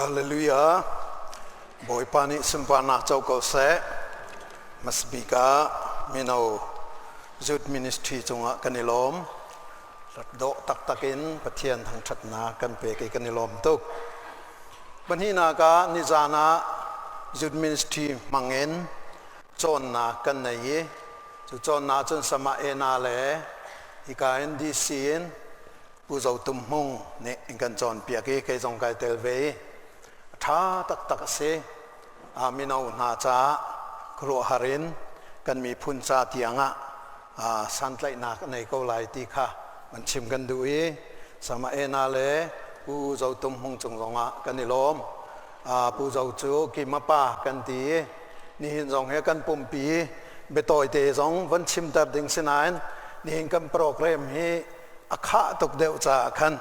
Hallelujah. Boy pani sumpana chau ko se masbika minau Youth Ministry chunga kanilom do tak takin pathian thang thatna kan pe ke kanilom tuk banhina ka nizana Youth Ministry mangen chon na kan nei chu chon na chon sama ena le ikain di sin pu zo tum mong ne kan chon pia ke jong kai tel ve tha tak tak se aminau na cha kro harin kan mi phun cha tianga san tlai na nei ko lai ti kha man chim kan du e sama ena le u zo tum hung chung longa kanilom ปูเจ้าจูกิมาป้ากันตีนี่หินสองเฮกันปุ่มปีเบตอยเตสองวันชิมตัดดิ่งสินายนี่หินกันโปรแกรมให้อาคาตกเดียวจากขัน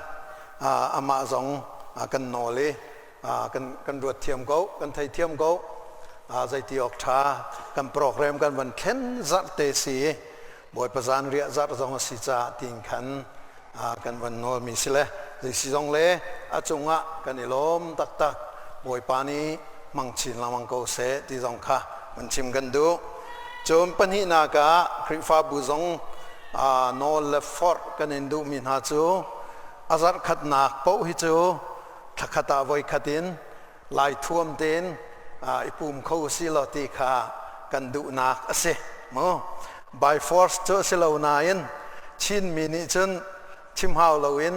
อามาสองกันนอเลยกันรวดเทียมเขากันไทยเทียมเขาใจตีออกชากันโปรแกรมกันวันเข็นจัดเตสีบอยประสานเรียจัดสองสิจ่าติงขันกันวันนอมีสิเลใจสิสองเลอาจงะกันนิลมตักบอยปานีมังชินลามังโกเสที่สองค่ะมันชิมกันดูจนปัญหานากาคริฟ้าบุษงนอลฟอร์กันอินดูมินหาจูอาจารย์ขัดนักเป้าฮิจูทักขัดเอาไว้ขัดินลายท่วมเดินอิปุ่มเขาสิลติขากันดูนักเสมั้ง by force เจอสิลาวนายนชินมินิจนชิมฮาวลาวิน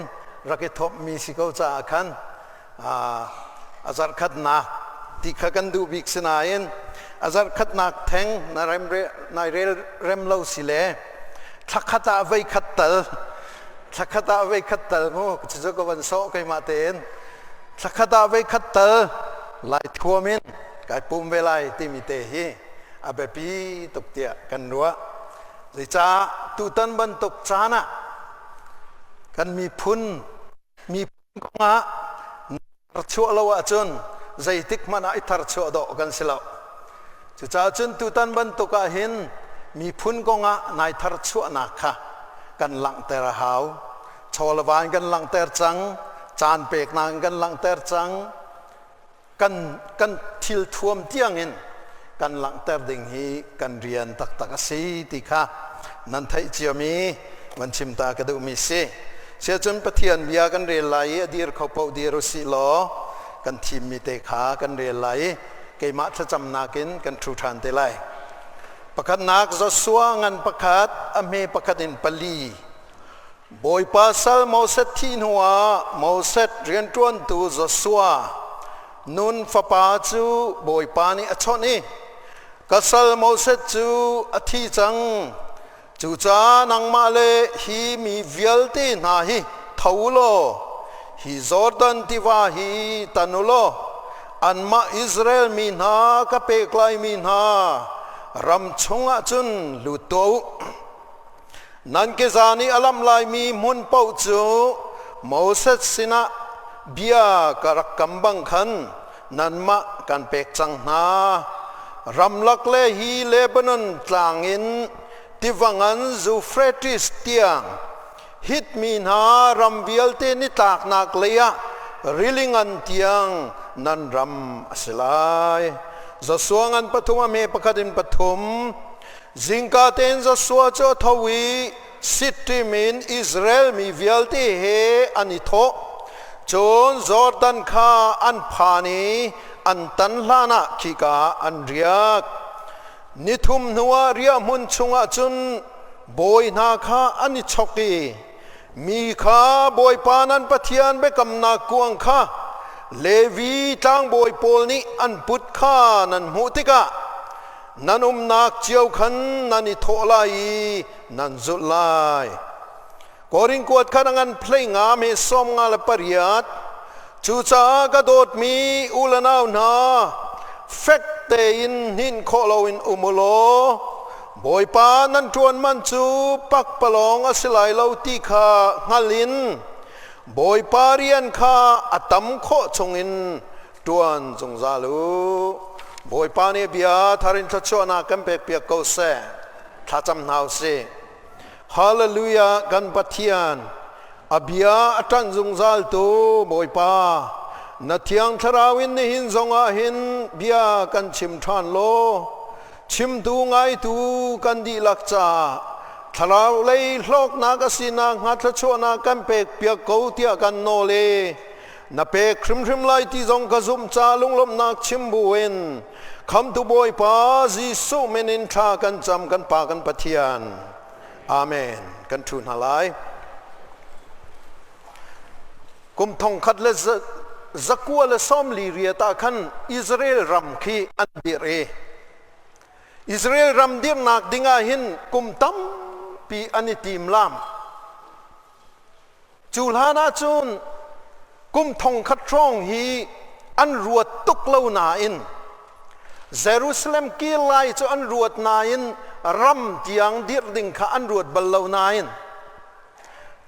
รักทบมีสิเขาจะขันอาจารย์ขัดนักที่ขกันดูบิกสนายนอาจารย์ขัดนักแทงนายเริ่มเล่าสิเลทักขัดเอาไว้ขัดตัลทักขัดเอาไว้ขัดตัลมั้งจะก็วันโซ่ก็มาเต้นทักขัดเอาไว้ขัดตัลไล่ทั่วมินกายปุ่มเวลาที่มีเตหีอาเบปีตกเตียกันรัวสิจ้าตุตันบันตกจานะกันมีพุนมีกงะชั่วละวะจนใจติกมันไอทาร์ชั่วดอกกันสิละสิจ้าจนตุตันบันตกหินมีพุนกงะนายทาร์ชั่วนักค่ะกันหลังแต่ละหาวชอละวานกันหลังแต่จังจานเปกนางกันหลังแต่จังกันทิลท่วมเตียงเงินกันหลังแต่ดิ่งฮีกันเรียนตักสีติค่ะนันไทยเจียมีวันชิมตากระดูมีสิเสียจนปะเทียนเบียกันเรียนไหลดีร์เขาเป่าดีรุสิลอกันทีมมีเตขากันเรียนไหลเกมาทจำนากินกันทรูทานเตไลประคัดนักจะสวงันประคัดอเมประคัดินปลีบอยปาซัลมอเซตที่หัวมอเซตเรียนจวนตูจะสวนุนฟ้าป่าจูบอยปานีอชนีกัสลมอเซตจูอธิจังจูจานังมาเลฮีมีวิลตีนาฮีทาวโลฮีจอร์แดนติวาฮีตันุโลอันมาอิสราเอลมีนากะเปกลายมีนารำชงอาจุนลุโตนันเกจานีอัลลัมลายมีมุนเป้าจูมอเซตสินะเบียกรักกำบังขันนันมะกันเปกจังนารำลักเลฮีเลบานอนตลางอินที่วังันจูเฟรติสเตียงฮิตมีนารำวิลเตนิตากนักเลียริลิงันเตียงนันรำสลายจะสวงันปฐมเมปกดินปฐมจิงกาเตนจะสวจทวีสิทธิมินอิสราเอลมีวิลเตเฮอันิโตจนจอร์แดนข้าอันพานีอันตันลานะขีกาอันเรียกนิทุมนัวเรียมุนชงอาจุนบอยนาข้าอันนิชกีมีข้าบอยปานันปะเทียนเบกำนากวงข้าเลวีจางบอยโพลนี้อันพุทธข้านันมุติกะนันนักเจียวขันนันนิโทลายนันจุลายกอริงกวดขนังเพลงงามเฮสอมงาลปริยัดจูจากระโดดมีอุลนาวนาเฟกเตอินหินโคโลวินอุโมโลบอยปานันจวนมันจูปักปลองอสิไลเลาติคางาลินบอยปาเรียนคาอตัมโคชงอินจวนจงซาลูบอยปาเนบียทารินทัชวนากัมเปกเปียกเกาเซทัจำนาวเซฮาเลลูยากันปะเทียนอภิยาอันจงซาลตูบอยปานาเทียงทราวินหินจงอาหินเบียกันชิมทานโลชิมตูไงตูกันดีลักจ่าทราวเลยโลกนากสินาหัดชวนากันเปกเปียกเกาเตียกันโนเลนาเปกครึมไลที่จงกระซุมจาลุงลมนักชิมบุเวนคำตูบอยปาจิสุเมนินทากันจำกันปากันปะเทียนอาเมนกันทูนฮาไลกุมทองคัดเลจักวัวเลซ้อมลีเรียตาขันอิสราเอลรำคีอันดิเรอิสราเอลรำเดียงนักดิงาหินกุมตั้มปีอันติมลามจูลานาจุนกุมทองคัดช่องฮี an ruat tuk lo na in Jerusalem ki lai cho an ruat na in ram tiang dir ding kha an ruat bal lo na in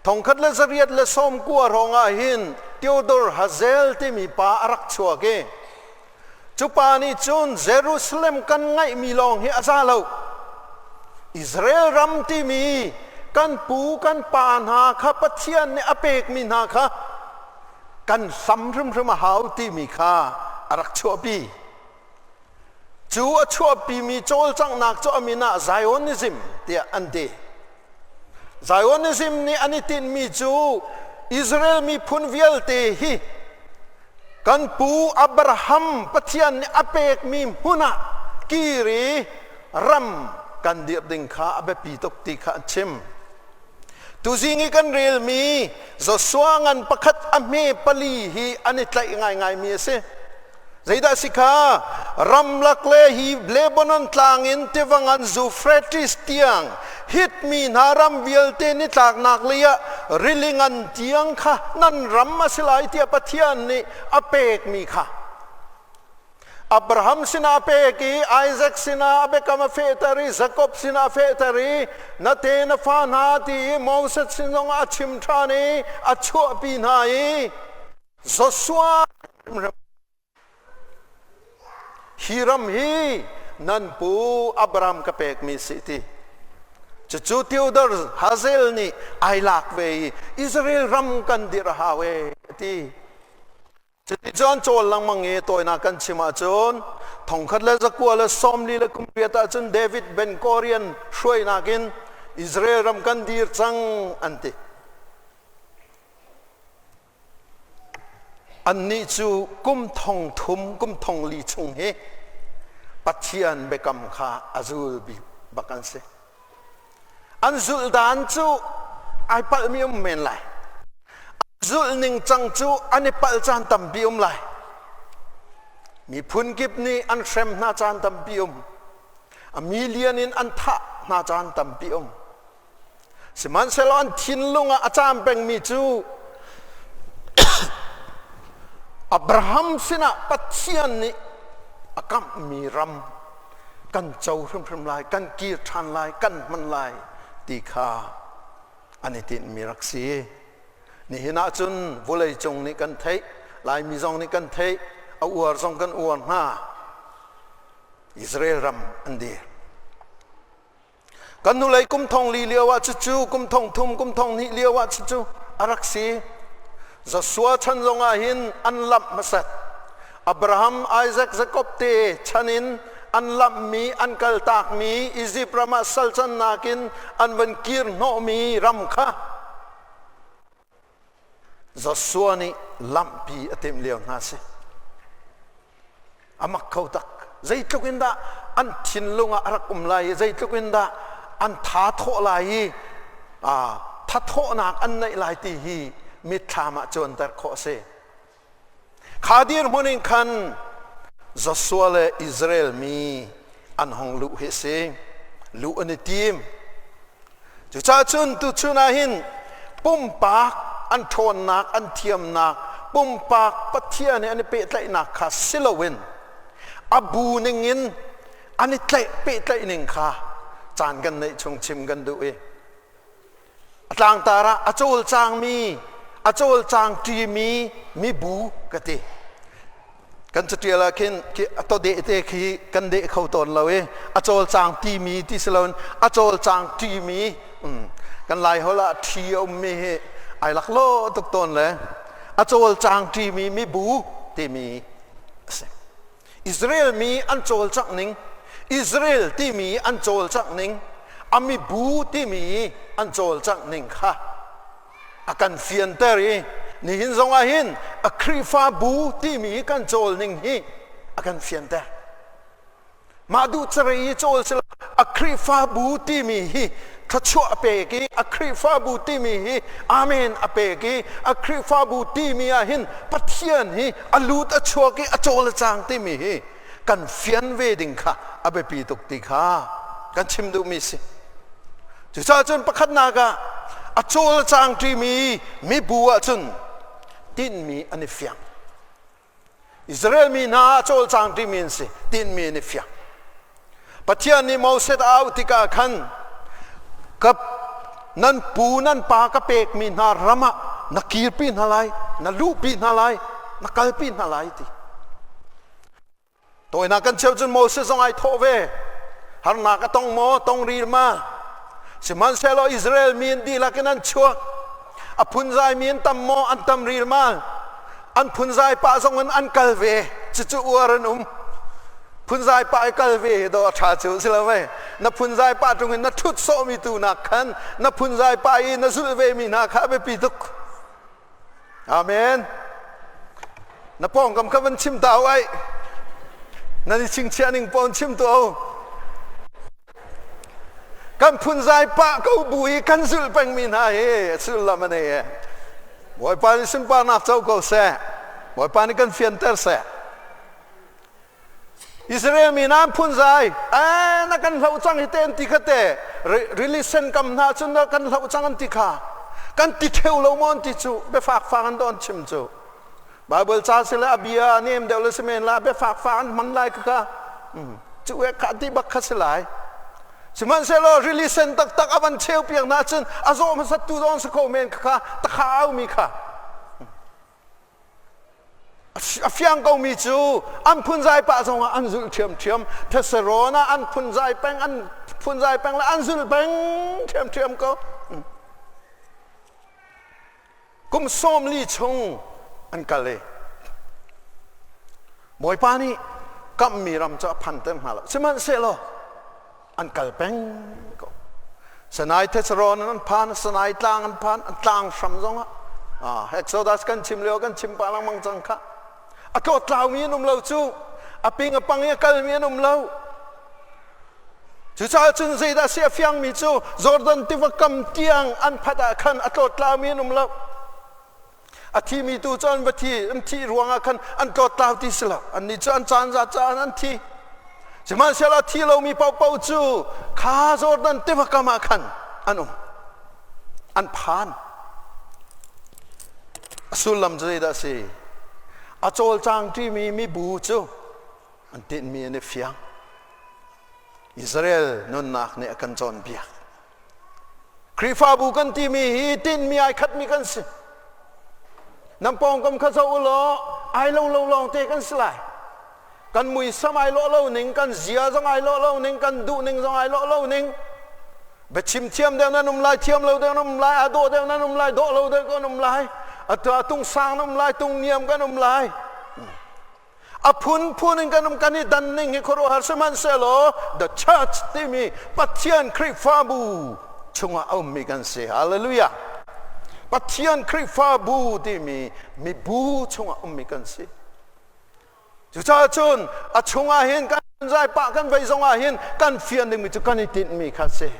thong khat le zariat le som kwa ronga hin Theodor Hazel ti mi pa arak chua ke chupani chun Jerusalem kan ngai mi long hi azalo Israel ram ti mi kan pu kan pa na kha pathian ne apek mi na kha kan sam rum hau ti mi kha arak chua pi chu a chua pi mi chol chang nak cho amina Zionism tia ante Zionism ni anitin mi chu Israel mi phunvial te hi kan pu Abraham pathian ni apek mi huna kiri ram kan dir ding kha abe pi tok ti kha chem tu zingi kan rel mi zo swangan pakhat ame pali hi anitlai ngai mi se zaida sikha ramlak le hi Lebanon tlangin tewangan Euphrates tiang hit mi naram vialte ni tlak nak lia rilingan tiang kha nan ram masilai tia pathian ni apek mi kha Abraham sina apeki Isaac sina abekama fetari Jacob sina fetari nate na fanati Moses sinong achim thani achu pinai Joshua hiram hi nan pu Abraham ka pek mi siti chu Theodor Hazel ni ai lak ve Israel ram kan dir hawe ti chiti John chol lang mangi toy na kan chima chon thong khat le zakwa le somli le kumpiata chun David Ben Gurion shoi nakin Israel ram kan dir chang ante anni chu kum thong thum kum thong li chung he pathian bekam kha azul bi bakan se anzul dan chu ai pal mi men lai zul ning chang chu ani pal chan tam bi lai mi phun kip ni an shem na chan tam bi a million in an tha na chan tam bi siman selon thin lunga acham peng mi chu Abraham sina pathian ni akam mi ram kan chau phum lai kan ki than lai kan man lai ti kha anitin miraksi ni hina chun volei chung ni kan thei lai mi jong ni kan thei a uar jong kan uar ha Israel ram andi kan nu lai kum thong li liawa chu kum thong thum kum thong ni liawa chu araksi Joshua chan zonga hin anlap masat Abraham Isaac Jacob te chanin anlap mi ankal tak mi Egypt rama salchan nakin anban kir no mi ram kha Joshua ni lampi atem leo nase amak khau tak zaitlukinda an thinlunga arak umlai zaitlukinda an tha tho lai tha tho nak an nei lai ti hi mithama chon tar kho se khadir morning khan Joshua le Israel mi an hong lu he se lu ani tim chu cha chun tu chuna hin pum pak an thon nak an thiam nak pum pak pathia ne ani pe tlai nak kha silowin abu ningin ani tlai pe tlai ning kha chan gan nei chung chim gan du e atlang tara achol chang mi achol chang ti mi bu kati kan chutiala kin ki ato de te khi kan de khau ton lawe achol chang ti mi ti salon achol chang ti mi kan lai hola thi om mi he ai lak lo tok ton le achol chang ti mi bu ti mi Israel mi an chol chak ning Israel ti mi an chol chak ning ami bu ti mi an chol chak ning kha akan fian teri ni hin zonga hin akrifa bu ti mi kan chol ning hi akan fian ter madu chari chol sel akrifa bu ti mi hi thachu apeki akrifa bu ti mi hi amen apeki akrifa bu ti mi a hin pathian hi alut achuaki achol chang ti mi hi kan fian ve ding kha abe pi tok ti kha kan chim du mi si chu cha chun pakhat na ga achol chang ti mi buwa chun tin mi ani fiang อิสราเอลมีนาโจลจางที่มีนสิตินมีนิฟยาปัจจัยนี้โมเสสเอาติกาขันกับนั่นปูนั่นปากระเปกมีนารำะนักกีรปีนอะไรนักลูปีนอะไรนักกลปีนอะไรที่ตัวนักกันเชื่อจนโมเสสต้องไอ้โทเวหานักก็ต้องโมต้องรีมาสมันเซลอิสราเอลมีนดีลักนั้นชัวอพุนใจมีนตัมโมอันตัมรีมาอันพุนใจป้าส่งอันกัลเวจู่ๆอวรนุมพุนใจป้ากัลเวดอชาจูสิละไหมนับพุนใจป้าตรงนี้นับทุดโซมีตูนักขันนับพุนใจป้าอีนับสุลเวมีนักข้าไปปิดุกอาเมนนับป้องกำขับมันชิมตาไว้นั่นชิงเชียนิงปอนชิมตัวกันพุนใจป้าก็บุยกันสุลเป็นมีนาเฮสุลละมันเฮบ่อยปานิสินปานักเจ้าก็เสะบ่อยปานิกันเฟียนเตอร์เสะอิสราเอลมีน้ำพุนใจนักกันเราจังฮิเตนติคเตริลิเซนกำนาจนนักกันเราจังอันติคากันติเทวโลมอนติจูเบฝากฟังดอนชิมจูบาเบิลชาสิลาเบียเนมเดลสเมนลาเบฝากฟังมันไลกะจูเอคติบักขสลายสมันเซโลริลิเซนตักอวันเชลเปียงนาจนอาโซมันสัตตูดอนสโคเมนค่ะตะขาวมีค่ะเฟียงก็มีจูอันพุนใจป้าส่งอันจุลเทียมเทสโรนะอันพุนใจแป้งอันพุนใจแป้งและอันจุลแป้งเทียมก็กุมส้มลีชงอันกะเลยมวยปานี่กัมมีรำจะพันเต็มหาละสมันเซโลอันกัลแป้งก็สนายเทสโรนั้นพันสนายต่างอันพันอันต่างซ้ำซงอ่ะเฮกโซดัสกันชิมเลียวกันชิมปาลังมังจังค่ะอากาศลาวมีนุ่มเล่าจูอปิงอปังยังกัลมีนุ่มเล่าจู่ชาจุนซีดาเสียฟยังมีจูจอร์แดนที่ว่าคำเตียงอันพัดขันอากาศลาวมีนุ่มเล่าอาทิมีตูจอนบัทีอันที่รวงขันอันอากาศลาวที่สละอันนี้จานจานอันที่สมัยเสละที่เรามีเป่าจูข้าจอร์แดนที่ว่าคำขันอันผ่านสุลลัมใจดาสีอาโจลจางที่มีบูจูอันติดมีในเฟียงอิสราเอลนนนักเนี่ยกันจอนเบียกคริฟาบูกันที่มีฮีตินมีไอคัดมีกันสิน้ำปองกำข้าเจ้าอุโลไอลงเตกันสลายกันมุยสมัยโลหนึ่งกันเสียสมัยโลหนึ่งกันดูหนึ่งสมัยโลหนึ่งเบ็ดชิมเทียมเดียวนั้นนุ่มลายเทียมเราเดียวนุ่มลายอาโดเดียวนั้นนุ่มลายโดเราเดียวก็นุ่มลายอัตราตุงสร้างน้ำลายตุงเนียมกันน้ำลายอพุนนึงกันน้ำกันนี่ดันนึงให้ครหัสมันเซโล the church ที่มีปัจจัยคริฟาบูชงเอามีกันเสียฮาเลลูยาปัจจัยคริฟาบูที่มีบูชงเอามีกันเสียจุดจ้าจุนอาชงอาเห็นกันใจปะกันไปชงอาเห็นกันเฟียนนึงมีจุกันนี่ติดมีกันเสีย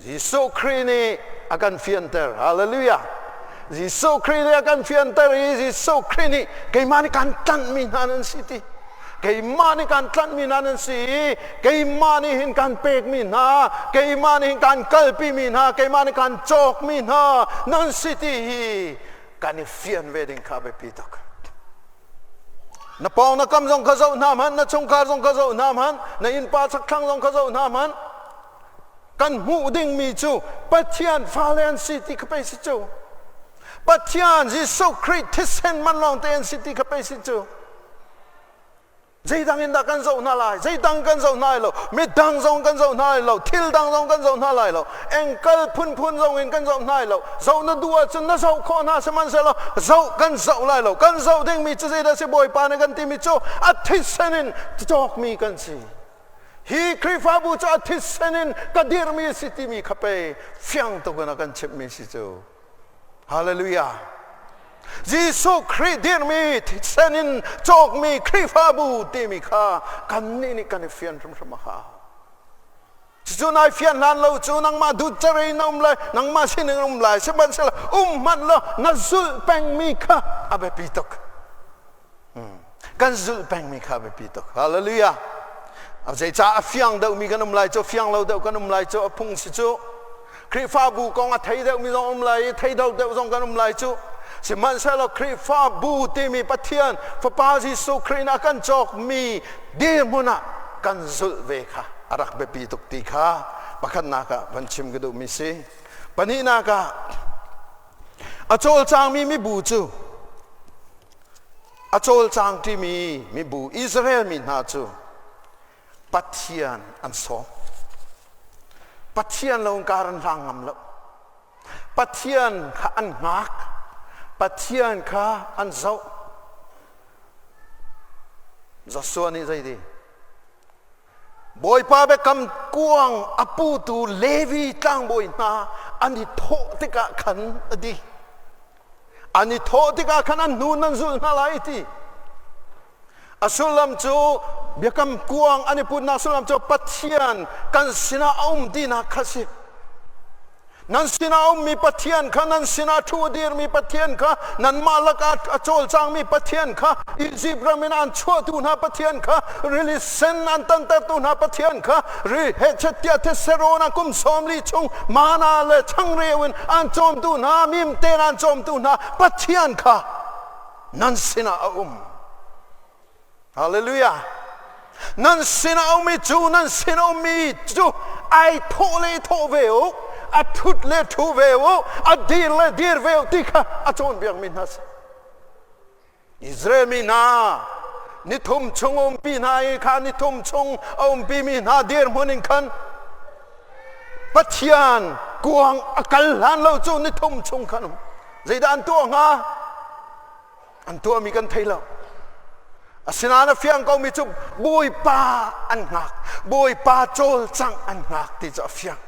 ยิสุคริสต์อากันเฟียนเตอร์ฮาเลลูยาYesus Kristus akan fiantar Yesus Kristus keimanan kan tan minanan siti keimanan kan tan minanan si keimanan kan pek mina keimanan kan kalpi mina keimanan kan cok mina non siti kan fian wedding kabe pitak na pau na kam jong khazau naman na chongkar jong khazau naman na in pa sak thang jong khazau naman kan hu ding mi chu pathian falen siti kape si chuปัจจัยยิสุคริสต์ที่เส้นมันลองเต็นสิทธิกับไปสิจูใจดังอินดักกันโจน่าลายใจดังกันโจน่าลอยไม่ดังโจกันโจน่าลอยทิลดังโจกันโจน่าลอยเอ็งกัลพุนโจเอ็งกันโจน่าลอยโจนั่นดูว่าจนนั่นโจข้อหน้าสมันเสร็จแล้วโจกันโจลายลอยกันโจเด้งมีจะใจได้สิบ่อยปานกันที่มีโจอาทิตย์เส้นจอกมีกันสิฮีคริฟาบูจะอาทิตย์เส้นกระดิ่งมีสิทธิมีขับไปเฟียงตัวกันกันเช็ดมีสิจูฮาเลลูยายิสุคริสต์เดียร์มีเซนินจอกมีคริฟาบูตีมีข้ากันนี่กันเฟียนสมข้าจู่นายเฟียนนั้นเราจู่นังมาดูจรีนมเลยนังมาชินนมเลยสบันเสละมันละนักซุลแปงมีข้าอาเบปิตกกันซุลแปงมีข้าเบปิตกฮาเลลูยาเอาใจจ้าเฟียงเดามีกันนมเลยจู่เฟียงเราเดากันนมเลยจู่พุ่งสิจู่คริฟาบูกองอาไทยเดามีนมเลยไทยเดากันนมเลยจู่ สิมันเสลคริฟ้าบูติมีปะเทียนพระปาจิสุครินากันจอกมีดีมุนะกันสุลเวค่ะอารักเบปีตุกตีค่ะบักนักะบันชิมกระดูมิสิปนินักะอโจลจางมีบูจูอโจลจางที่มีบูอิสราเอลมีนาจูปะเทียนอันสองปะเทียนลงการันรังงำแล้วปะเทียนข้าอันนักปะเทียนข้าอันเจ้าจะส่วนนี้ใจดีบอยป้าเบกำกวางอปูตูเลวีตั้งบอยนาอันนี้โทติกะขันอดีอันนี้โทติกะขันอันนูนันซุลนาไลตีอสุลัมจูเบกำกวางอันนี้พูดนาสุลัมจูปะเทียนกันสินาอุมดีนักขสินันสินาอุมมีปะเทียนค่ะนันสินาทูดีร์มีปะเทียนค่ะนันมาลกาอโจลจางมีปะเทียนค่ะอิจิปต์มินอันชัวตูนาปะเทียนค่ะริลิเซนอันตันตตูนาปะเทียนค่ะริเฮเชติยาเทเซโรนากุมสอมลีชงมานาเลชังเรวินอันจอมตูนามิมเตนันจอมตูนาปะเทียนค่ะนันสินาอุมฮาเลลูยานันสินาอุมิจูนันสินาอุมิจูไอโทเลโทเวลอัทุดเลทูเวลอัดีร์เลดีร์เวลติค่ะอัจอนเบียงมินัสอิสราเอลมีนานิทุมชงอมปีนาเอค่ะนิทุมชงอมปีมีนาดีร์มุนิงคันปัจจัยกวางอากาศลันเราจูนิทุมชงคันใจด้านตัวงาอันตัวมีกันไทยแล้วสินานะเฟียงก็มีจุบบอยป้าอันหักบอยป้าโจลจังอันหักที่จะเฟียง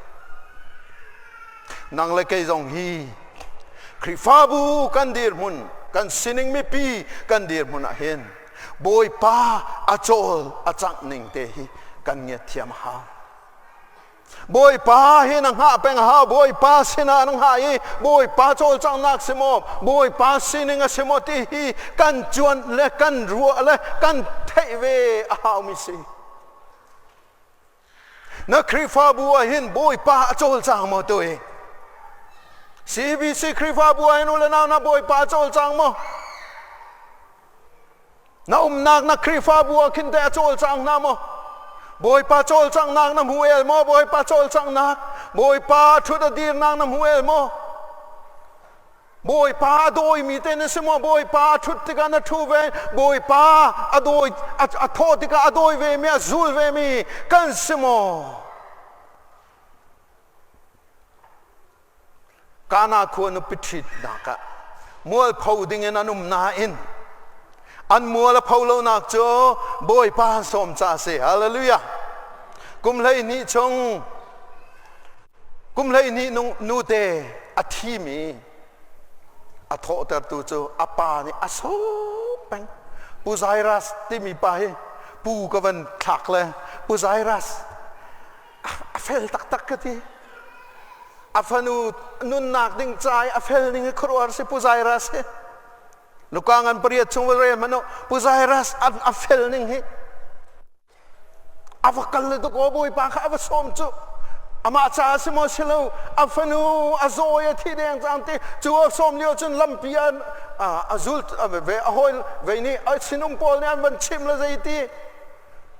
นางเล็กจงฮีคริฟาบูกันดีร์มุนกันสินิงไม่ปีกันดีร์มุนเห็นบอยป้าอาโจลอาจังนิงเตฮีกันเงียเทียมหาบอยป้าเห็นนางหาเป็นหาบอยป้าสินานางหายีบอยป้าโจลจังนักสมบบอยป้าสินิงสมตีฮีกันจวนและกันรัวและกันเทเวอาหามิสินักคริฟาบูเห็นบอยป้าโจลจังมาตัวเองCBC คริฟาบัวนุเลนานาบอยป้าโจลจังมั้งนานักนักคริฟาบัวคินแต่โจลจังนามั้งบอยป้าโจลจังนักน้ำหัวเอลมั้งบอยป้าโจลจังนักบอยป้าชุดดีร์นักน้ำหัวเอลมั้งบอยป้าโดยมีเตนสมบอยป้าชุดติกันทูเวบอยป้าอโดยอโทติกันอโดยเวมีอซูลเวมีกันสมกานาควรพิจิตนักะมัวเผาดิ่งนันุมนาอินอันมัวละเผาเรานักโจบอยป้าสมจ่าเสียฮาเลลูยากุมเลยนี่ชงกุมเลยนี่นูเตอธิมีอโทตตูโจอปานี่อโศปังปูไซรัสที่มีไปปูกวันขลักเลยปูไซรัสเฟลตักกันทีอาฟนูนุนนักดิ่งใจอาเฟลดิ่งครัวสิผู้ใจรัสลูกงานเปรียบชงเวรมันผู้ใจรัสอาเฟลดิ่งฮิอาฟกันเลยตุกบอยปากอาฟสมจุอามาจ่าสิมอชิลูอาฟนูอาโซยที่แดงจังตีจูอาสมเลียวจนลำเปียนอาซุลเวอหอยเวนี่ไอชินุมโพลเนี่ยมันชิมละใจตี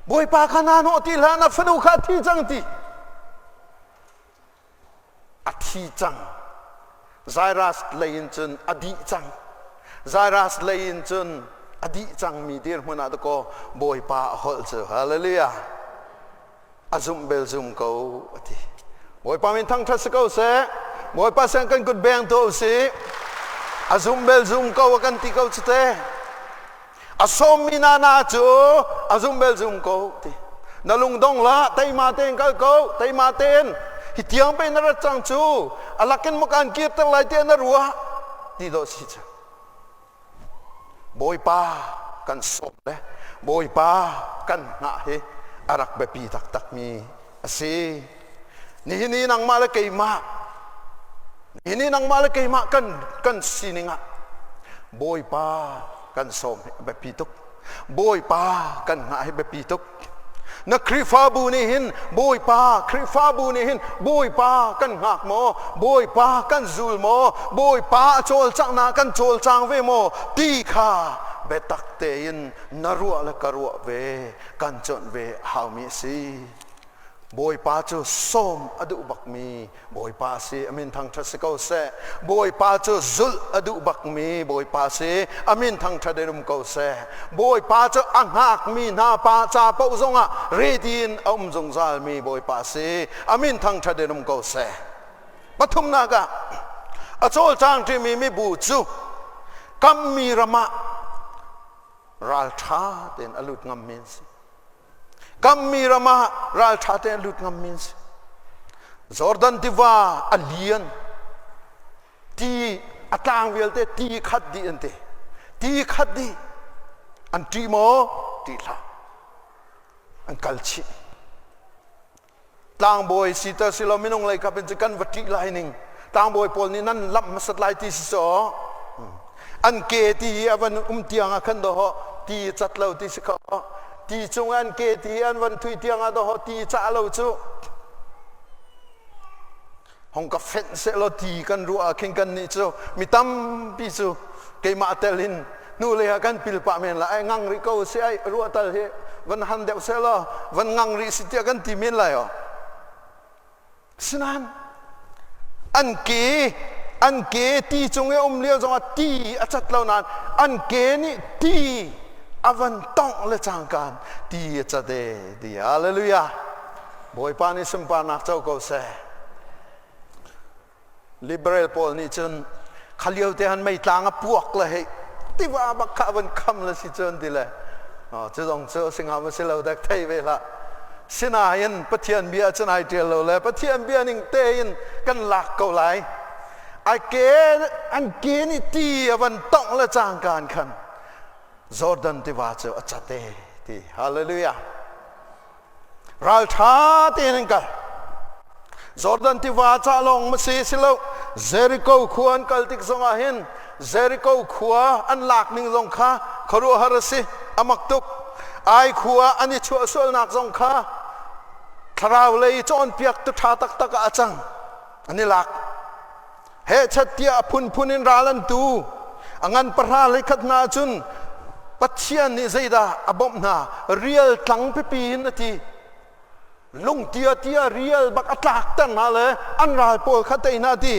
บอยปากขนาดโนตีละอาฟนูขาที่จังตีอธิจังไซรัสเลนจนอดีจังไซรัสเลนจนอดีจังมีเดียร์มันอาตโกบอยป้าฮอลเซอร์ฮาเลลูยาอาซุมเบลซุมเขาอธิบอยป้ามีทั้งทัศน์เขาเสบอยป้าเสียงกันกุดแบงโตสิอาซุมเบลซุมเขากันที่เขาสเตอาสมมีนานาจูอาซุมเบลซุมเขาที่นาลุงดงละไตมาเตนเขาไตมาเตนฮิตยังเป็นนรจังจูอาลักนมุกันเกียรติลายเตียนรัวดีโลสิจ้ะบอยป้ากันสบเลยบอยป้ากันหน้าเฮอารักแบบปีตักมีสินี่นางมาเลกยมานี่นางมาเลกยมากันสินิงะบอยป้ากันสบแบบปีตุกบอยป้ากันหน้าเฮแบบปีตุก นักคริฟาบูนี่หินบอยปาคริฟาบูนี่หินบอยปากันหักโมบอยปากันจูลโมบอยปาโจลจังนากันโจลจังเวโมตีขาเบตักเตยินนรัวและกรัวเวกันจนเวหามิสีบอยปาจูส้มอดุบักมีบอยปาสีอามินทางทัศกาเสบอยปาจูจุลอดุบักมีบอยปาสีอามินทางทัดเดรุมกาเสบอยปาจูอังหักมีนาปาจาปอุจงะเรดินอมจงซาลมีบอยปาสีอามินทางทัดเดรุมกาเสปฐุมนากะอโจลจางที่มีบูจูกัมมีรมะรัลชาเดนอลุดงามมินสกัมมีรามารัลชาเตนลุดงามมินส์จอร์แดนติวาอเลียนตีอัตลางเวลเตตีขัดดีอันเตตีขัดดีอันตีโมตีลาอันกัลชีต่างบอยสิตาสิลามินงไลกับเป็นจักันวัตถิไลนิงต่างบอยพอลนี่นั่นลับมาสัตไลที่สิโซอันเกตีอวันเตียงอันโดฮตีจัดเลาที่สิเขาตีจงอันเกตีอันวันทุยเตียงอันโดฮตีจ้าเลาจูห้องกับเฟนเซลตีกันรัวเข่งกันนี่จูมีตั้มปีจูเกมาเตลินนู่เลยกันปิลปะเมนละไอ้งังริโกเสียรัวตลเฮวันฮันเดวเซลวันงังริสิเตียกันตีเมนละอ๋อฉะนั้นอันเกตีจงเอมเลี้ยวจงตีอาจัดเหล่านั้นอันเกนี่ตีอวันต้องละจางกันตีจะเดดีฮาเลลูยาบอยปานิสมปานักเจ้าก็เสลิเบรลพอลนี่จนขลียวเตหันไม่ต่างพวกเลยที่ว่าบักขวันคำละสิจนดีเลยจะต้องเจอสิ่งหามาเสเราได้ไทยเวลาสินายันปะเทียนเบียจะนายเดียวเราเลยปะเทียนเบียนิ่งเตยินกันหลักเกาไหลอันเกนี่ตีวันต้องละจางการขันจอร์แดนที่ว่าจะอัจฉริยะที่ฮาเลลูยารัลชาเตนิงกันจอร์แดนที่ว่าจะลงมาเสียสิเราเจริโกควรกัลติกสงอาหินเจริโกขวาอันหลักนิ่งลงข้าขรุหรสิอามักตุกไอขวาอันนี้ชัวส่วนหนักลงข้าทราวเลยจอนเปียกตุชาตักตักอาจังอันนี้หลักเฮชัดเตียพุนอินราลันตูอันปะราเลยขัดนาจุนปัจเจียนนี่ใจดาอบมนาเรียลตั้งไปปีนทีลุงเตียเรียลบักอัตลักตั้งมาเลยอันราโปขัดไอนาที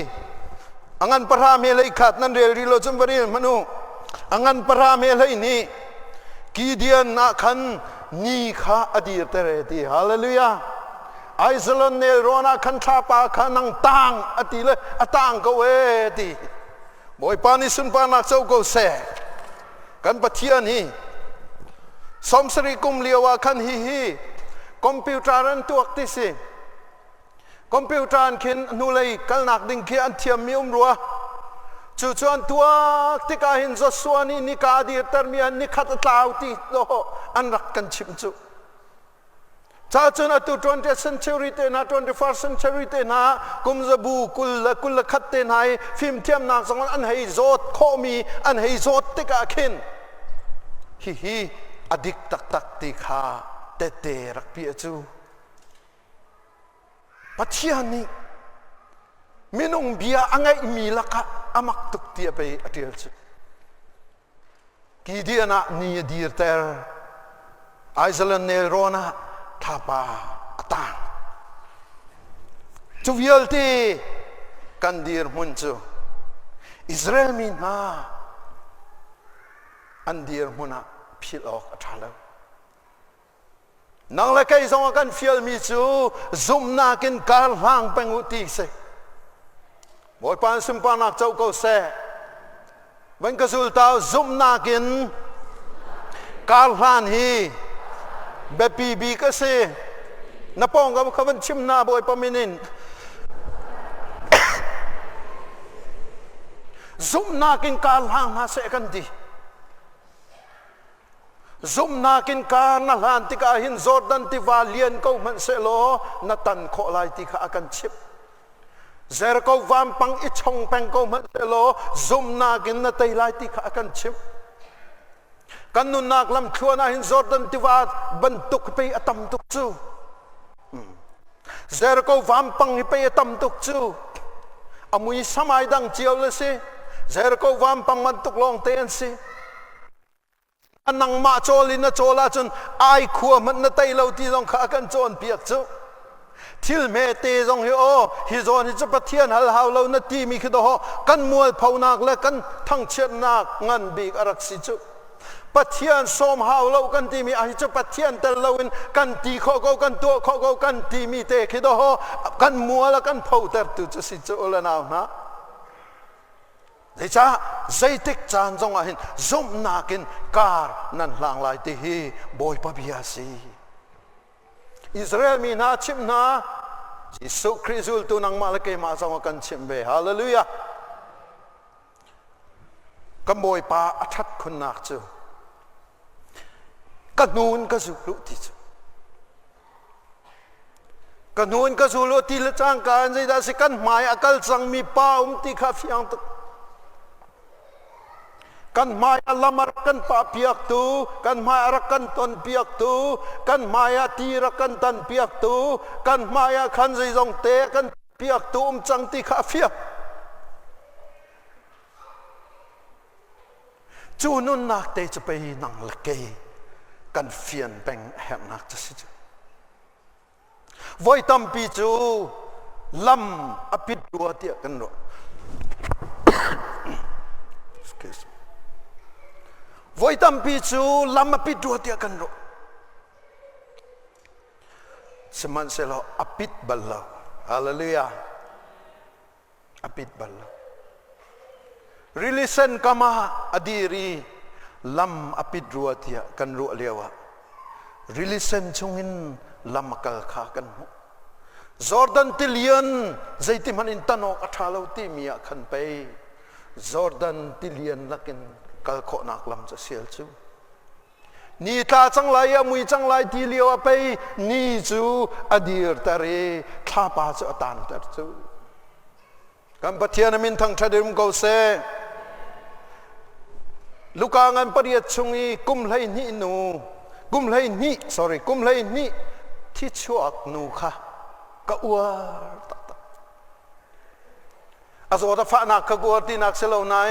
อันปะราเมลัยขัดนั่นเรียลริโลจุมบริลมนุอันปะราเมลัยนี่กีเดียนนักขันนี่ข้าอดีตเตเรตีฮาเลลูยาไอซ์แลนด์เนโรนาขันชาปาขันนังตังอดีเลยตังก็เวทีบอยปานิสุนปานักเจ้าก็เสกันปะเทียนี่สมศรีกุมเลียวขันฮีคอมพิวเตอร์อันตัวที่สิคอมพิวเตอร์อันเขียนนู่เลยกันนักดิ่งเขียนเทียมมีรัวจู่จวนตัวที่กาหินจสวนีนิกาดีตร์มีอันนิขัดตาวที่โลอันรักกันชิมจู่จ้าจนตัว 20th century เตนะ 21st century เตนะกุมจะบูกุลขัดเตนะฟิล์มเทียมนักสังอันให้โจทย์ข้อมีอันให้โจทย์ที่กาขินฮีอดิกตักติขาเตรักเปียจูปัจจัยนี้มินุงเบียอังไงมีลักะอามักตุกเตียไปอดีตจูกีเดียนะนี่ดีเตอร์ไอซ์แลนด์เนโรนาท่าป่าต่างจูวิลตีกันดีร์มุนจูอิสราเอลมีนาอันดีร์มุนะพิลออกอัฐาแล้วนังเล็กไอ้สองกันฟิลมีจูซุมนากินการห่างเป็นอุติเสบอยปานซุมปานักเจ้าก็เสวันกสุลตาซุมนากินการห่างฮีแบบปีก็เสนับปองกับเขาเป็นชิมนาบอยปามินินซุมนากินการห่างมาเสกันดีซุมนากินการนั่งหันติกาหินจอร์แดนที่วาเลียนเขามันเสโลนัตันโคลายติกาอากันชิบเจอเขาวามปังอิชงแปงเขามันเสโลซุมนากินนัตัยลายติกาอากันชิบ กันนุนนักลำครัวนาหินจอร์แดนที่ว่าบรรทุกไปตั้มตุกจูเซรโกวามปังไปตั้มตุกจูอามุยสมัยดังเจียวเลยสิเซรโกวามปังมันตุกลองเตียนสิอันนังมาโจลินโจลาจนไอขัวมันน่ะไตเราที่ต้องขากันโจนเปียกจูทิลเมเตจงฮิโอฮิโซนิจะปะเทียนฮัลฮาวเรานาทีมีคือดอกันมวยเผานักและกันทั้งเชียนนักงันบีกอรักสิจูปะเทียนสมฮาวเรากันที่มีอาฮิจะปะเทียนแต่เรากันตีข้อเขากันตัวข้อเขากันที่มีเตคือดอกันมวยและกันเผาแต่ตุจะสิจูละนาวนะเดี๋ยวจ้าใจติกจานจงอาหินจมนักินการนั่นหลังไหลตีฮีบอยปะบิอาซีอิสราเอลมีนาชิมนายิสุคริสต์ตุนังมาเลกมาสังกันชิมเบฮาเลลูยากัมบอยปาอัฐคุณนักจูกันนูนก็สุรุติจูกันนูนก็สุรุติละจังการใจดาสิกันหมายอักลสังมีป้าติข้าฟิยังตุกันมายอัลลมรักกันป่าเปียกตูกันมายรักกันตนเปียกตูกันมายตีรักกันตันเปียกตูกันมายขันใจจงเตะกันเปียกตูจังติข้าฟิยจูนุนนักเตจะไปนั่งเล็กกันเฟียนแบ่งแห่งนักจะสิจูไว้ตำปีจูลำอภิดดัวเตียกันหรอไว้ตั้มปีจูลำมาปิดดัวเตียกันรู้สมันเสลออปิดบัลลาฮาเลลูยาอปิดบัลลาริลิเซนกามาอดีรีลำอปิดดัวเตียกันรู้เลียวะริลิเซนชงอินลำกัลขากันหูจอร์แดนติเลียนใจที่มันอินตันอกอัฐาลาวที่มีขันไปจอร์แดนติเลียนลักินกัลโคนักลำจะเสียจูนี่ตาจังไรมุยจังไรที่เลี้ยวไปนี่จูอดีตตาเรข้าป่าจะตันตาจูกันปะเทียนมินทั้งชาดิมเกาเซลูกางานปริยัติชงอีกุมเลยนี่นูกุมเลยนี่ sorry กุมเลยนี่ที่ชวกนูค่ะก็อวดอาสวะฟ้านักกอวดที่นักเซลล์นาย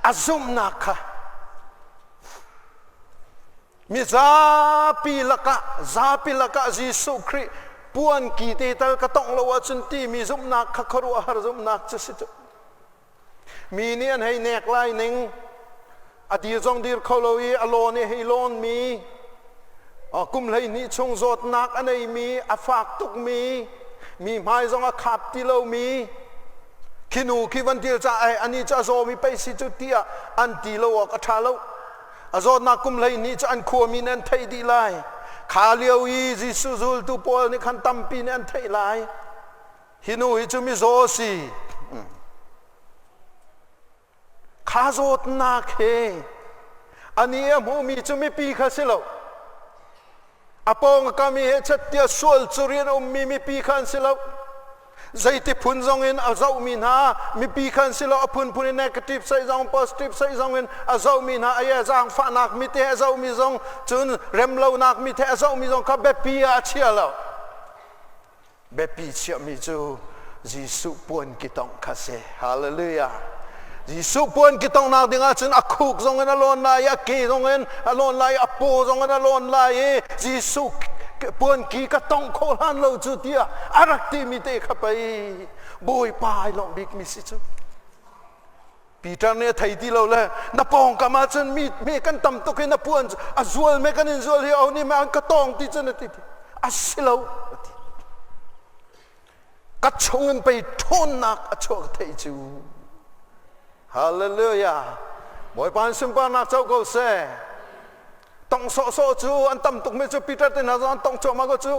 อาซุมนักมิซาปิลกะจิสุคริปวนกีเตตัลกะต้องละวะจุนตีมีซุมนักครัวหาซุมนักจะสิจมีเนียนให้เนกไลนึงอดีจงดีร์เขาเลยอโลนี่ให้โลนมีกุมเลยนี่ชงโจดนักอันไหนมีอฝากตุกมีไม้จงอาขับที่เรามีคินูคิวันที่จะอันนี้จะโซมีไปสิจุดเดียอันตีโลกอัฐาโลอาโซนักกุมเลยนี่จะอันขัวมีนันไทยดีไลขาเลียวอีจิสุซุลตุปอลนี่ขันตัมปีนันไทยไลฮินูฮิจุมิโซซีขาโซดนักเฮอันนี้มูมีจุมิปีข้าสิโลอาปองก็มีเหตุเดียส่วนสุริยนมีปีขันสิโลใจที่พุ่นจงเงินอาเจ้ามีนามีปีขันสิโลพุ่นเนกาทีฟใส่จงโพสิทีฟใส่จงเงินอาเจ้ามีนาไอ้จางฟ้านักมีเทอาเจ้ามีจงจนเร็มเลานักมีเทอาเจ้ามีจงขับแบบปีอาเชียแล้วแบบปีเชียมีจูจิสุปวนกิตองคาเซฮาเลลูยาจิสุปวนกิตองนักดิ่งอาจนอักคุกจงเงินอลอนไลอักกีจงเงินอลอนไลอัปโปจงเงินอลอนไลจิสุปวนกีก็ต้องโคลันเราจุดเดียอารักที่มีเตะเข้าไปบอยปายลองบิ๊กมิสิจูปีตร์เนี่ยไทยที่เราเลยนับปองกามาจนมีกันตำตุกินนับปวนอาจวนเมกันอินจวนเฮียเอานี่มันก็ต้องที่จนติดอาศิลาก็ชงกันไปทุนนักอาชกไทยจูฮาเลลูยาบอยปานสุนปานักเจ้าก็เสต้องโซจูอันตั้มตุกไม่จูปีเตอร์เตน่าจะต้องโจมาก็จู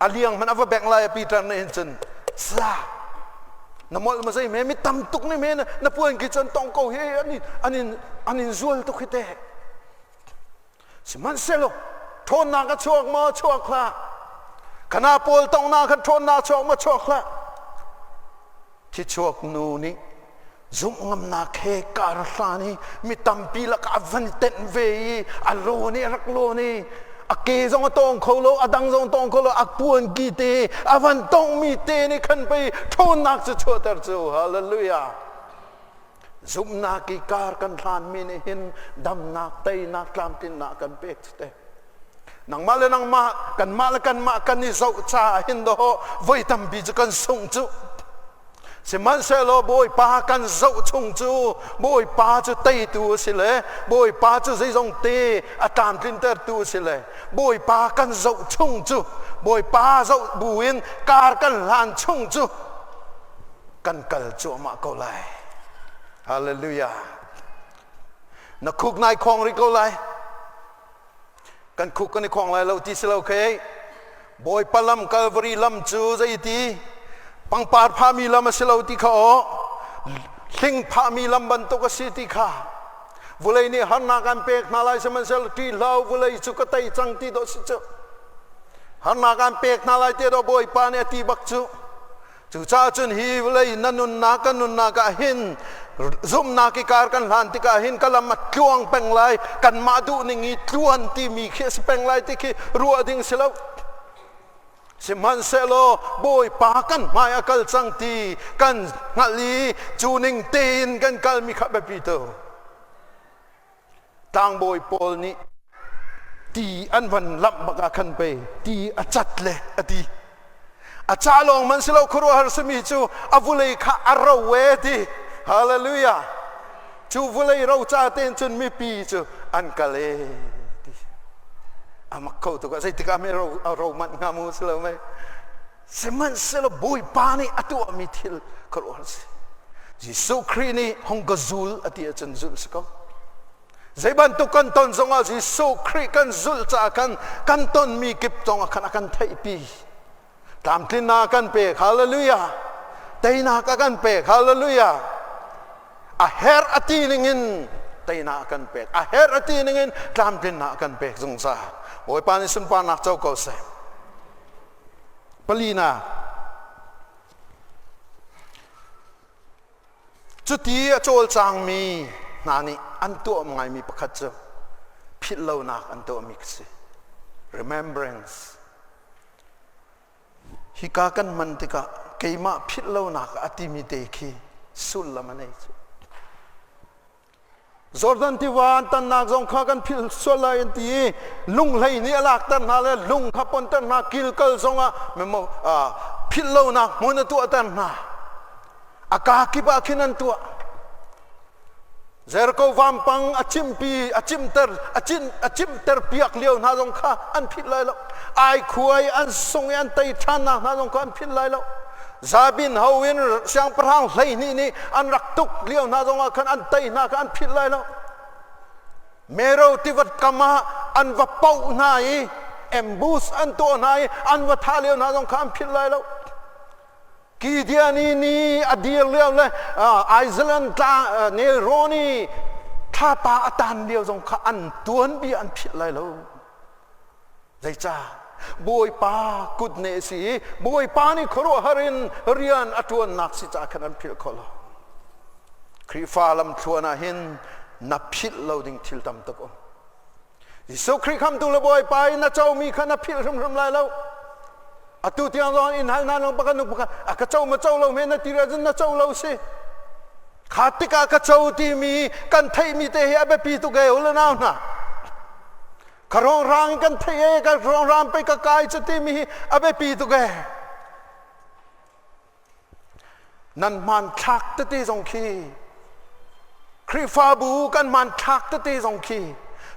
อาเลียงมันเอาไปแบ่งลายปีเตอร์เนี่ยจนซาน้ำมันมาใส่แม่ไม่ตั้มตุกนี่แม่นะนับวันกี่จนต้องเขาเฮ้อันนี้จวลตุกเตะสิมันเสลทนนักก็ชวกมาชวกละขณะปวดต้องนักก็ทนนักชวกมาชวกละที่ชวกนูนี่ zum ngam na khe kar sani mi tampi la ka van ten ve alo ni rak lo ni ake zong tong kholo adang zong tong kholo akpuan ki te avan tong mi te ni khan pe thon nak chu chotar chu hallelujah zum na ki kar kan than mi ni hin dam nak tei nak lam tin na kan pek te nang ma le nang ma kan ni zo cha hin do voi tam bi chu kan sung chu se man se lo boy pa kan zo chung chu boy pa chu tei tu si le boy pa chu zai zong te atam tin ter tu si le boy pa kan zo chung chu boy pa zo buin kar kan lan chung chu kan kal chu ma ko lai hallelujah na khuk nai khong ri ko lai kan khuk kan khong lai lo ti se lo ke boy palam calvary lam chu zai ti pang par pha mi lam selo ti kha thing pha mi lam ban to ka si ti kha vulai ni han na kan pek na lai seman sel ti lau vulai chu ka tai chang ti do si chu han na kan pek na lai te do boy pa ne ti bak chu chu cha chun hi vulai nanun na ka hin zum na ki kar kan han ti ka hin kalam mat tluang peng lai kan ma du ni ngi tluan ti mi khes peng lai ti ki ruwa ding selo si man selo boy pa kan maya kal chang ti kan ngali chuning tin kan kal mi kha be to tang boy pol ni ti an van lam baka khan pe ti a chat le ati a cha long man selo khuru har sami chu avulei kha arawe ti hallelujah chu vulei ro cha ten chun mi pi chu an kale amak kau tu kat saya tiga merau roman ngamu selama seman selo boy pani atu amitil keluar si Yesus Kristus hong gazul ati acan zul sekau saya bantu kanton zonga Yesus Kristus kan zul cakan kanton mi kip zonga akan taipi tam tina akan pe haleluya taina akan pe haleluya aher ati ningin taina akan pe aher ati ningin tam tina akan pe zongsa boy pani sun pa nak chau ko se palina chuti chol chang mi nani antu ngai mi pakhat chu phit lo nak antu mi se remembrance hika kan mantika keima phit lo nak ati mi te khi sul lamane chu Jordan tiwan tan nak zong kha kan phil sola enti lung lai ni alak tan na le lung khapon tan na kilkal zonga memo phil lo nak mon tu tan na aka ki ba khinan tu zerko vampang achimpi achimter piak leo na zong kha an phil lai lo ai khuai an song an tai than na zong kha an phil lai lo Zabin hawin siang perang lai ni an raktuk liau na zonga kan an tai na kan phit lai lo mero tivat kama an va pau nai embus an to nai an va tha liau na zong kan phit lai lo ki dia ni adiel liau le Iceland ta ne roni tha pa atan liau zong kha an tuan bi an phit lai lo zai cha boy pa kut ne si boy pa ni khoro harin rian atuan nak si cha khanan phil kholo khri falam thuana hin na phil loading thil tam tak om so khri kham tu le boy pa na chau mi khana phil rum lai lo atu tiang ron in hal na long pakan nu pakan aka chau ma chau lo me na tira jin na chau lo si khatika ka chau ti mi kan thai mi te he be pi tu ge ul na na karong rang kan thei ka rong ram pe ka kai chuti mi abe pi tu ge nan man thak te ti jong khi khri fa bu kan man thak te ti jong khi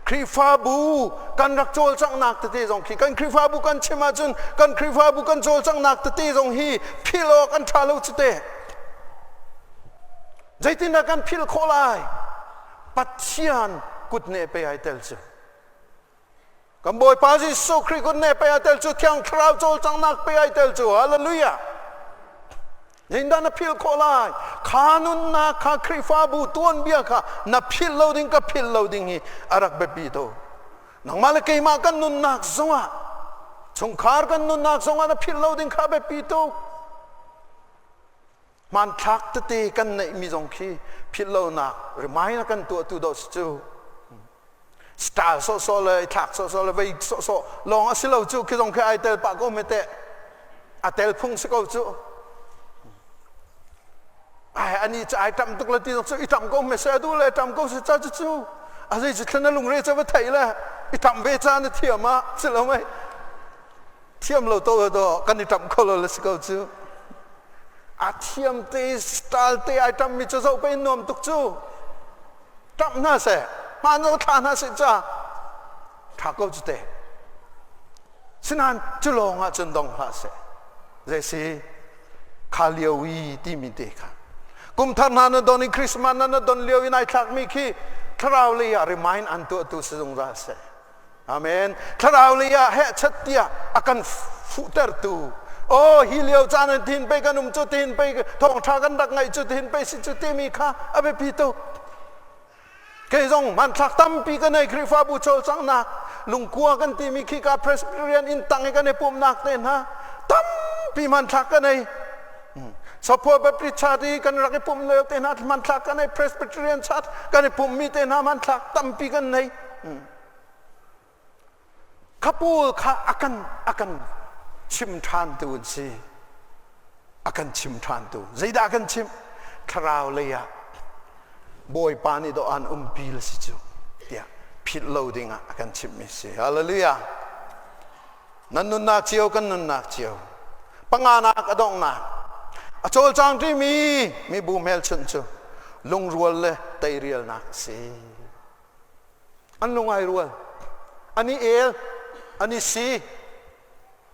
khri fa bu kan rak chol chang nak te ti jong khi kan khri fa bu kan chema chun kan khri fa bu kan chol chang nak te ti jong hi philo kan thalo chute jaitin na kan phil kholai pathian kut ne pe ai tel chu kan boy pa ji so khri kun ne pe atel chu thiang thrau chol chang nak pe atel chu hallelujah Jinda na phil kholai khanun na kha khri fa bu tuan bia kha na phil loading ka phil loading hi arak be pi to nang mal ke ma kan nun nak zonga chung khar kan nun nak zonga na phil loading kha be pi to มันทักตะตีกันในมีจงคีพิลโลนักหรือไม่นักกันตัวตุดอสจูสตาร์โซเลยทักโซเลยไปโซลองสิเราจูคือจงคีไอเตลปากก็ไม่เตะอาเตลพุ่งสกจูอันนี้จะไอทำตุกละตีต้องสู้ไอทำก็ไม่เสียดูเลยทำก็จะจูอะไรจะขนาดลุงเรจะไปไทยเลยไอทำเวจานี่เทียมมาสิเราไม่เทียมเราโตกันไอทำก็เราสกจูอาเทียมตีสไตล์ตีไอทำมีจะเอาไปนวมตุกจูทำน่าเสียมันจะทานน่าเสียจ้าถ้าก็จะเตะฉะนั้นจะลองอาจจะต้องหาเสียเรื่องสิข้าเลี้ยววีที่มีเด็กค่ะกุมท่านนั้นโดนคริสต์มาสนั้นโดนเลี้ยววินัยทักมีขี้ทราวลียรีมายน์อันตัวสงราเสียอาเมนทราวลียเฮชัดเตียอาการฟุตเตอร์ตูโอ้ฮิเลียวจานทินไปกันจุดทินไปทองทากันดักไงจุดทินไปสิจุดที่มีค่าอาเบปิโตเกยงมันทักตั้มปีกันในคริฟาบูโชสังนักลุงกัวกันที่มีขี้กาเพรสเรียนอินตังกันในปุ่มนักเต้นฮะตั้มปีมันทักกันในสพแบบปริชาดีกันรักปุ่มเลวเต้นฮะมันทักกันในเพรสเรียนชัดกันในปุ่มมีเต้นฮะมันทักตั้มปีกันในข้าปูข้าอากันชิมทานตูนสิอากันชิมทานตูใจดากันชิมคราวเลยอะบอยปานิโดอันปีลสิจูเดียพิดโลดิงอากันชิมมิสิฮาเลลูยานั่นนุนนักเจียวกันนุนนักเจียวปังอานักอดองนักอโจลจังที่มีบูมเฮลชนจูลุงรัวเลยไตเรียลนักสิอันลุงไอรัวอันนี้เอลอันนี้ซี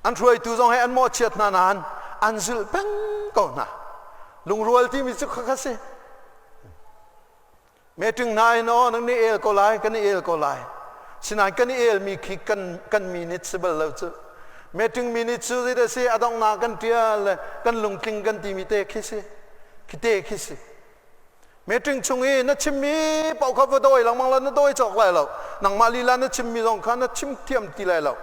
อันช่วยตัวจงให้อันหมดเชียดนานอันสิลเป็นก่อนนะลุงรัวที่มีสุขคัสสิเมื่อถึงนายน้อนังนี่เอลก็ไล่กันนี่เอลก็ไล่สินายกันนี่เอลมีขี้กันมินิสเบลแล้วจ้ะเมื่อถึงมินิสูที่ได้สิอดองนากันเทียเลยกันลุงคิงกันที่มีเตะคิสิคิเตะคิสิเมื่อถึงช่วงนี้นัดชิมมีเป่าข้าวโดยหลังมังแล้วนัดโดยจอกไรแล้วนังมาลีลานัดชิมมีสองข้านัดชิมเทียมตีไรแล้ว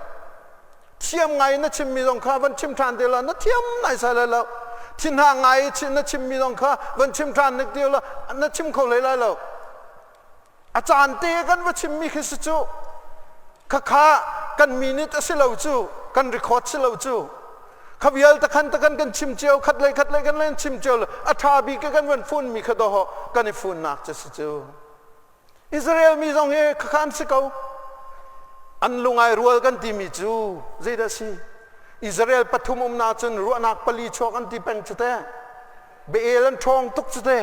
เทียมไงนัดชิมมีสองข้าวันชิมทานเดียวแล้วนัดเทียมไหนใส่ไรแล้วทิ้งห่างไงนัดชิมมีสองข้าวันชิมทานนึกเดียวแล้วนัดชิมเขาเลยไรแล้วอาจารย์เตะกันว่าชิมมีคิสจูข้ากันมีนิดสิเราจูกันรีคอร์ดสิเราจูข้าวิลตะกันกันชิมเจียวคัดเลยกันเล่นชิมเจียวเลยอาทาบีกันวันฝุ่นมีขดอกันในฝุ่นนักจะสิจูอิสราเอลมีสองเฮขันสิเขาอันลุงไอรัวกันที่มีจูเจดสิอิสราเอลปฐุมนาจนรัวนักปลีชอกันที่เป็นจุดเตะเบเอลันทองทุกจุดเตะ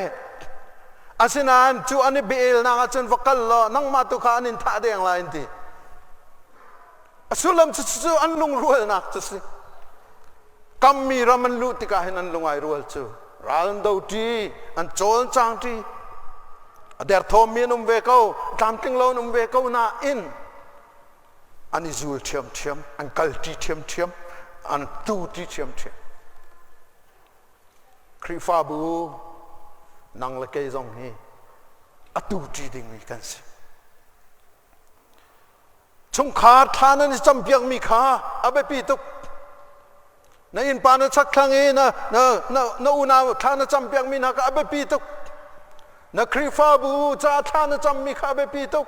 อาศินันจูอันนี้เบลนังอาจารย์วักลนังมาตุขานินท่าเดียงลายนีสุลัมจูอันลุงรัวนักจุสิกัมมีรามันลุติกาเห็นอันลุงไอรัวจูรันดูทีอันโจลจังทีเดี๋ยวทอมีนุ่มเวก้าตามติงโลนุ่มเวก้าน่าอินอันนี้จูเทียมอันกัลตีเทียมอันตูตีเทียมคริฟาบูนังละเกยจงนี้อตูจีดิ่งมีกันสิชงขาทานันจำเพียงมีขาอาเบปีตุกในอินปานสักครั้งเองนะอุณาทานจำเพียงมีนักอาเบปีตุกนะคริฟาบูจ้าทานจำมีขาอาเบปีตุก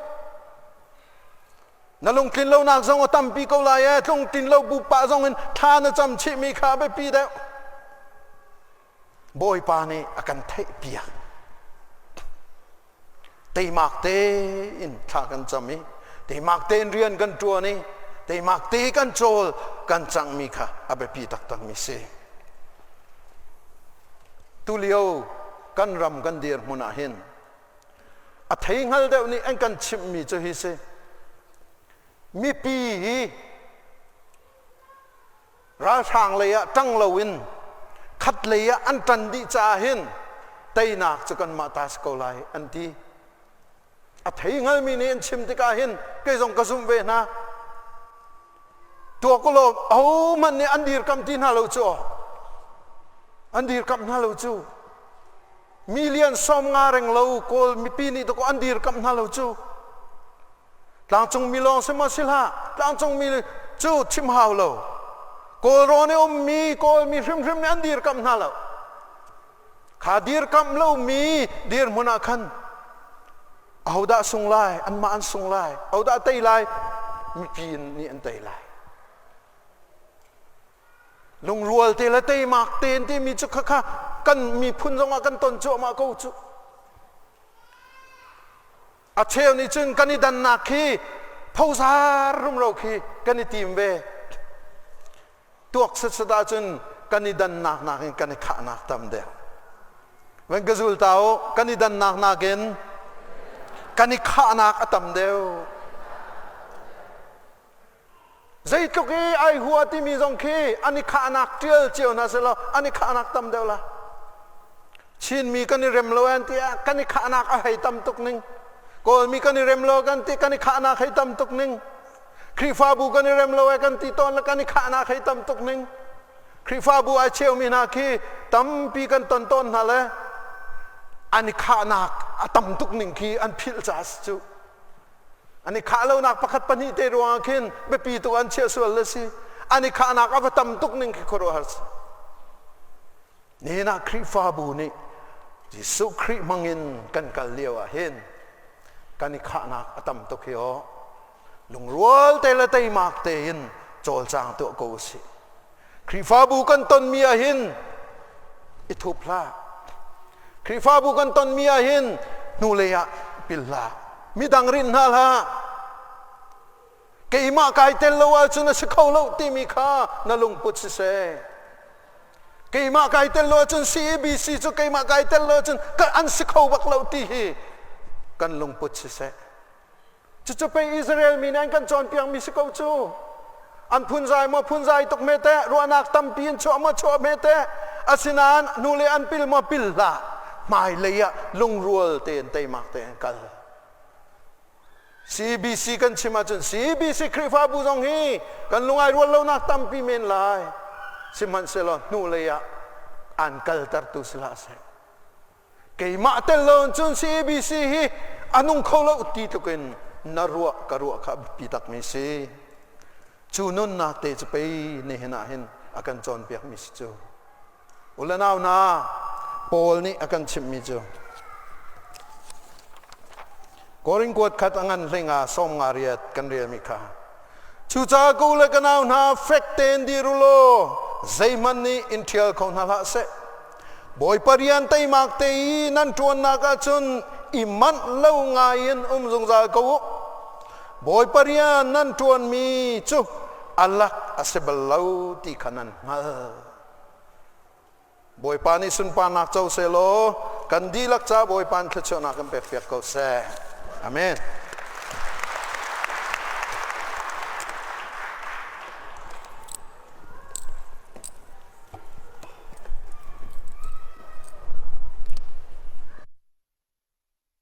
นะลงกินเหล้านักจงตั้มปีเกาลายลงกินเหล้าบุปผาจงเห็นทานจำชิมีขาอาเบปีเดียวบอยปานีอาการเทปียตีมากเตอินทากันจำมีตีมากเตนเรียนกันตัวนี้ตีมากเตกันโจลกันจังมีค่ะอาเบปีตักมีเสตุเลียวกันรำกันเดียร์มุนาหินอัฐิงัลเดวนี้อันกันชิมมีจะฮิเสมีปีราชางเลยะตั้งลวินขัดเลยอันตันดีจ่าหินไตนักจะกันมาตาสกอลายอันที่อัฐิงัลมีเนียนชิมติกาหินเกยงกระซุมเวนะตัวก็โลเอามันเนี่ยอันดีร์กำที่น่าเราจูอันดีร์กำน่าเราจูมิเลียนสมงาเร่งเราโกลมีปีนี้ตัวก็อันดีร์กำน่าเราจูหลังจงมีลองเสมาสิลาหลังจงมีจูชิมหาวเราโกลโรเนอมมีโกลมีริมเนี่ยอันดีร์กำน่าเรา ขาดีร์กำเล่ามีดีร์มุนักขันเอาด่าส่งไล่อันมาอันส่งไล่เอาด่าเตยไล่มีปีนนี่อันเตยไล่ลงรัวเตละเตยมากเตนที่มีจุกข้ากันมีพุ่นจงกันต้นโจมากูจุอาเชลนี่จึงกันนี่ดันนักขี้พาวซารุมเราขี้กันนี่ทีมเวตัวศึกษาจนกันนี่ดันนักกันนี่ขานักทำเดียววันกระสุนเท้ากันนี่ดันนักกินกันนี่ขานักทำเดียวใจตุกี้ไอหัวที่มีจงขี้อันนี้ขานักเจียวนะเสร็จแล้วอันนี้ขานักทำเดียวละชินมีกันนี่เร็มโลอันที่กันนี่ขานักให้ทำตุกนึงก็มีกันนี่เร็มโลกันที่กันนี่ขานักให้ทำตุกนึงครีฟ้าบุกันนี่เร็มโลกันที่ตอนละกันนี่ขานักให้ทำตุกนึงครีฟ้าบุไอเชียวมีนาขี้ทำปีกันต้นนั่นแหละอันนี้ขานักทำตุกนึงขี้อันพิลจัสจูอันนี้ขาเรานักประคัดปนิเตรัวขินเบปีตัวอันเชี่ยวส่วนละสิอันนี้ขานักเอาไปทำตุกนึงขี้ครัวฮัสนี่นะครีฟ้าบุนี่ที่สุครีมังอินกันกัลเลียวเห็นกันนี่ขานักทำตุกขี้อ๋อลุงรัวเตละเตยมากเตยินโจลจางตัวกูสิครีฟ้าบุกันต้นมีหินอิทุพลาครีฟ้าบุกันต้นมีหินนูเลยะปิลลามีดังรินฮาลาเกี่ยมากายเตลโลอาจุนสเขาโลตีมีข้านลุงพุทธเสเกี่ยมากายเตลโลจุนซีบีซีจุเกี่ยมากายเตลโลจุนก็อันสเขาบักโลตีฮีกันลุงพุทธเสจะไปอิสราเอลมีนั่นกันจอนเปียงมีสเขาจูอันพุนใจมาพุนใจตกเมเตะรัวนักตั้มปีนชัวมาชัวเมเตะอาศินานนูเลอันปิลมาปิลละไม่เลยอะลุงรัวเตนเตมักเตนกันCBC กันชิมาจน CBC ครีฟ้าบุจงฮีกันลุงไอรัวเรานักตั้มปีเมนลายสิมันเสลนูเลยอะอันกัลตัดตุสลาเซเกี่ยมาเตลอนจน CBC ฮีอันนุ่งเขาเราตีตุกินนรัวกรัวขับปีตักไม่ซีจูนุนนาเตจะไปเนหนาเห็นอาการจอนเปียกมิสจูอุลนาวนาโพลนี่อาการชิมมิจูกอริงกวดขัดอังันเร่งอาส่งอารียดกันเรียมิคาชูจากูเลกันเอาหน้าเฟกเตนดิรุโลใจมันนี่อินเทียลของนาลาเซบอยปริยันเตยมากเตยนั่นชวนนักจุนอิมันเล่างายินจงจากูบอยปริยันนั่นชวนมีจูอัลลักอาเซบลาวที่ขนันมาบอยปานิสุนปานักเจ้าเซโลกันดีลักจ้าบอยปานขจรนักกันเปียกเปียกเขาเซอาเมน